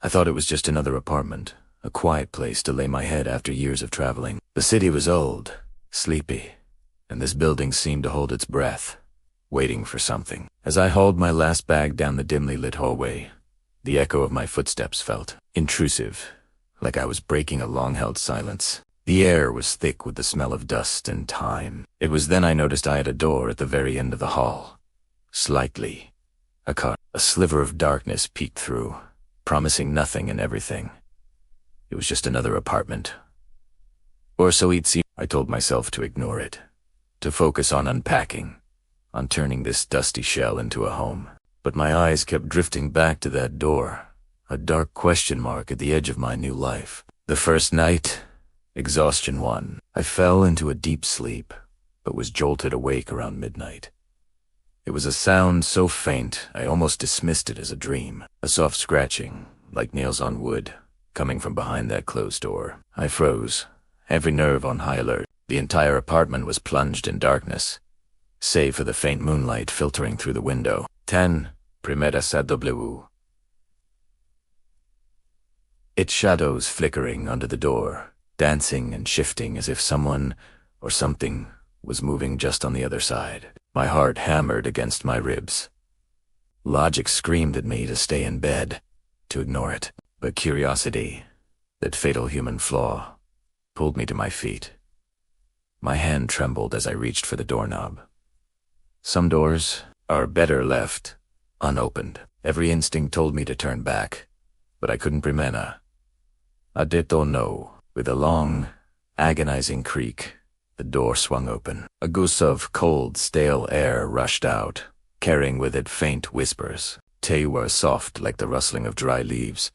I thought it was just another apartment, a quiet place to lay my head after years of traveling. The city was old, sleepy, and this building seemed to hold its breath, waiting for something. As I hauled my last bag down the dimly lit hallway, the echo of my footsteps felt intrusive, like I was breaking a long-held silence. The air was thick with the smell of dust and time. It was then I noticed I had a door at the very end of the hall. Slightly, a sliver of darkness peeked through, promising nothing and everything. It was just another apartment. Or so it seemed. I told myself to ignore it, to focus on unpacking, on turning this dusty shell into a home. But my eyes kept drifting back to that door, a dark question mark at the edge of my new life. The first night, exhaustion won. I fell into a deep sleep, but was jolted awake around midnight. It was a sound so faint, I almost dismissed it as a dream. A soft scratching, like nails on wood, coming from behind that closed door. I froze, every nerve on high alert. The entire apartment was plunged in darkness, save for the faint moonlight filtering through the window. 10 Primera SW. Its shadows flickering under the door, dancing and shifting as if someone or something was moving just on the other side. My heart hammered against my ribs. Logic screamed at me to stay in bed, to ignore it. But curiosity, that fatal human flaw, pulled me to my feet. My hand trembled as I reached for the doorknob. Some doors are better left unopened. Every instinct told me to turn back, but I couldn't premena. I did no. With a long, agonizing creak, the door swung open. A gust of cold, stale air rushed out, carrying with it faint whispers. They were soft like the rustling of dry leaves,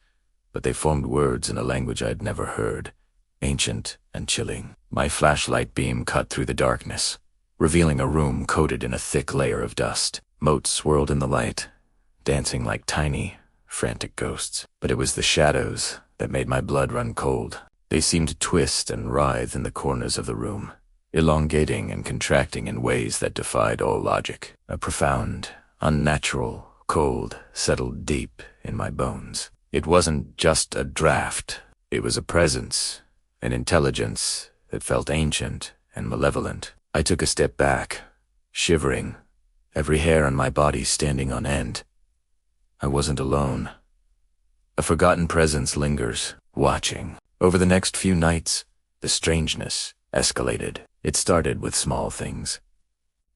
but they formed words in a language I had never heard, ancient and chilling. My flashlight beam cut through the darkness, revealing a room coated in a thick layer of dust. Motes swirled in the light, dancing like tiny, frantic ghosts. But it was the shadows that made my blood run cold. They seemed to twist and writhe in the corners of the room, elongating and contracting in ways that defied all logic. A profound, unnatural cold settled deep in my bones. It wasn't just a draft. It was a presence, an intelligence that felt ancient and malevolent. I took a step back, shivering, every hair on my body standing on end. I wasn't alone. A forgotten presence lingers, watching. Over the next few nights, the strangeness escalated. It started with small things.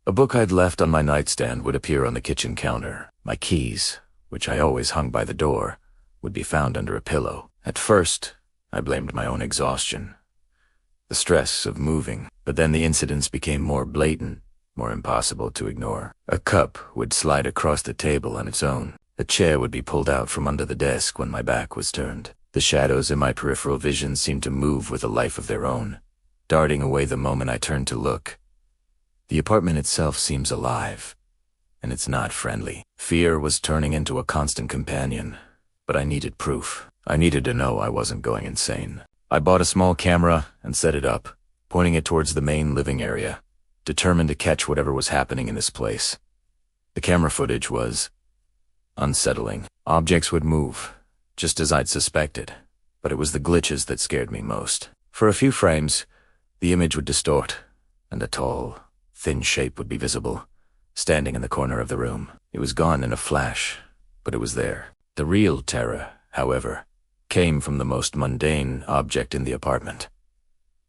A book I'd left on my nightstand would appear on the kitchen counter. My keys, which I always hung by the door, would be found under a pillow. At first, I blamed my own exhaustion, the stress of moving, but then the incidents became more blatant, more impossible to ignore. A cup would slide across the table on its own. A chair would be pulled out from under the desk when my back was turned. The shadows in my peripheral vision seemed to move with a life of their own, darting away the moment I turned to look. The apartment itself seems alive, and it's not friendly. Fear was turning into a constant companion, but I needed proof. I needed to know I wasn't going insane. I bought a small camera and set it up, pointing it towards the main living area, determined to catch whatever was happening in this place. The camera footage was unsettling. Objects would move, just as I'd suspected, but it was the glitches that scared me most. For a few frames, the image would distort, and a tall, thin shape would be visible, standing in the corner of the room. It was gone in a flash, but it was there. The real terror, however, came from the most mundane object in the apartment: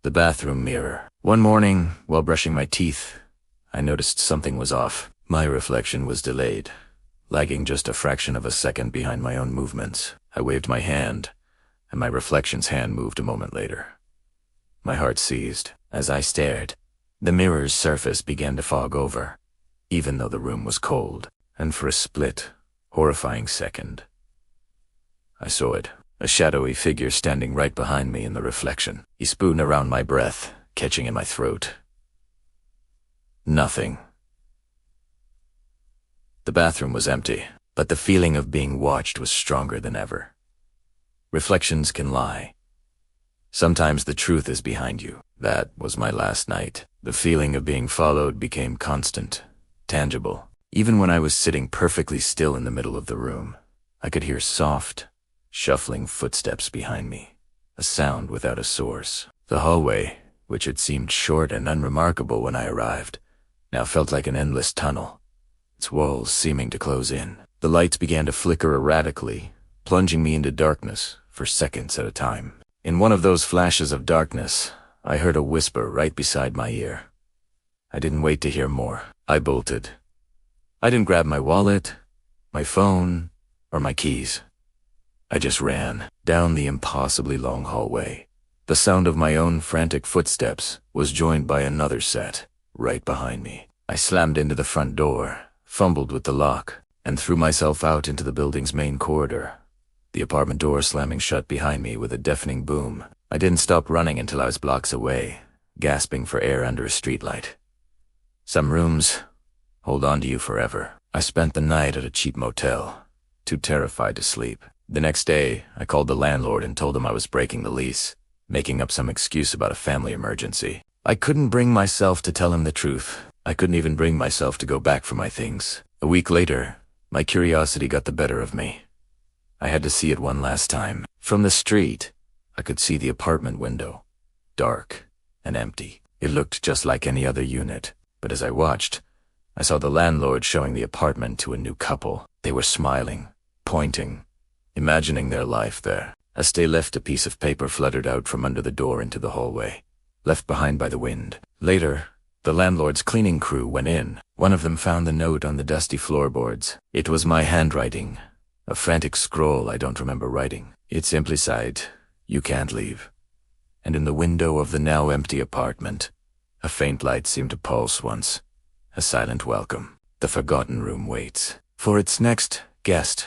the bathroom mirror. One morning, while brushing my teeth, I noticed something was off. My reflection was delayed, lagging just a fraction of a second behind my own movements. I waved my hand, and my reflection's hand moved a moment later. My heart seized. As I stared, the mirror's surface began to fog over, even though the room was cold. And for a split, horrifying second, I saw it, a shadowy figure standing right behind me in the reflection. He spooned around my breath, catching in my throat. Nothing. The bathroom was empty, but the feeling of being watched was stronger than ever. Reflections can lie. Sometimes the truth is behind you. That was my last night. The feeling of being followed became constant, tangible. Even when I was sitting perfectly still in the middle of the room, I could hear soft, Shuffling footsteps behind me, a sound without a source. The hallway, which had seemed short and unremarkable when I arrived, now felt like an endless tunnel, its walls seeming to close in. The lights began to flicker erratically, plunging me into darkness for seconds at a time. In one of those flashes of darkness, I heard a whisper right beside my ear. I didn't wait to hear more. I bolted. I didn't grab my wallet, my phone, or my keys. I just ran down the impossibly long hallway. The sound of my own frantic footsteps was joined by another set right behind me. I slammed into the front door, fumbled with the lock, and threw myself out into the building's main corridor, the apartment door slamming shut behind me with a deafening boom. I didn't stop running until I was blocks away, gasping for air under a streetlight. Some rooms hold on to you forever. I spent the night at a cheap motel, too terrified to sleep. The next day, I called the landlord and told him I was breaking the lease, making up some excuse about a family emergency. I couldn't bring myself to tell him the truth. I couldn't even bring myself to go back for my things. A week later, my curiosity got the better of me. I had to see it one last time. From the street, I could see the apartment window, dark and empty. It looked just like any other unit, but as I watched, I saw the landlord showing the apartment to a new couple. They were smiling, pointing, imagining their life there. As they left, a piece of paper fluttered out from under the door into the hallway, left behind by the wind. Later, the landlord's cleaning crew went in. One of them found the note on the dusty floorboards. It was my handwriting, a frantic scroll I don't remember writing. It simply said, "You can't leave." And in the window of the now empty apartment, a faint light seemed to pulse once, a silent welcome. The forgotten room waits for its next guest.